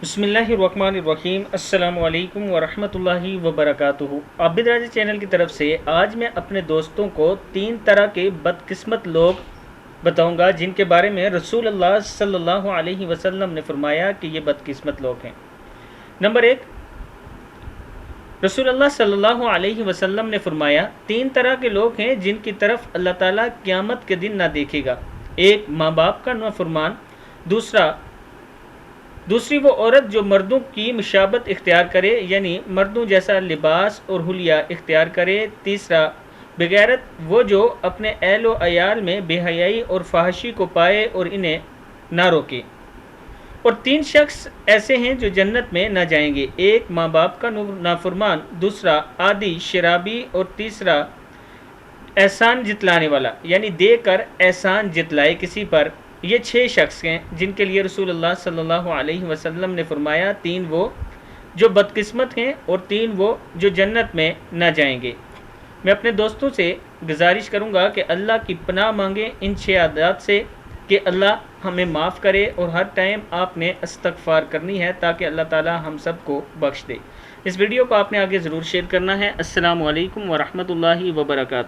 بسم اللہ الرحمن الرحیم۔ السلام علیکم ورحمۃ اللہ وبرکاتہ۔ عابد راضی چینل کی طرف سے آج میں اپنے دوستوں کو 3 طرح کے بدقسمت لوگ بتاؤں گا جن کے بارے میں رسول اللہ صلی اللہ علیہ وسلم نے فرمایا کہ یہ بدقسمت لوگ ہیں۔ نمبر 1، رسول اللہ صلی اللہ علیہ وسلم نے فرمایا 3 طرح کے لوگ ہیں جن کی طرف اللہ تعالیٰ قیامت کے دن نہ دیکھے گا۔ 1، ماں باپ کا نافرمان۔ دوسری وہ عورت جو مردوں کی مشابہت اختیار کرے، یعنی مردوں جیسا لباس اور حلیہ اختیار کرے۔ تیسرا، بغیرت وہ جو اپنے اہل و عیال میں بے حیائی اور فحاشی کو پائے اور انہیں نہ روکے۔ اور 3 شخص ایسے ہیں جو جنت میں نہ جائیں گے۔ 1، ماں باپ کا نافرمان۔ دوسرا، عادی شرابی۔ اور تیسرا، احسان جتلانے والا، یعنی دے کر احسان جتلائے کسی پر۔ یہ 6 شخص ہیں جن کے لیے رسول اللہ صلی اللہ علیہ وسلم نے فرمایا 3 وہ جو بدقسمت ہیں اور 3 وہ جو جنت میں نہ جائیں گے۔ میں اپنے دوستوں سے گزارش کروں گا کہ اللہ کی پناہ مانگیں ان 6 عادات سے کہ اللہ ہمیں معاف کرے، اور ہر ٹائم آپ نے استغفار کرنی ہے تاکہ اللہ تعالی ہم سب کو بخش دے۔ اس ویڈیو کو آپ نے آگے ضرور شیئر کرنا ہے۔ السلام علیکم ورحمۃ اللہ وبرکاتہ۔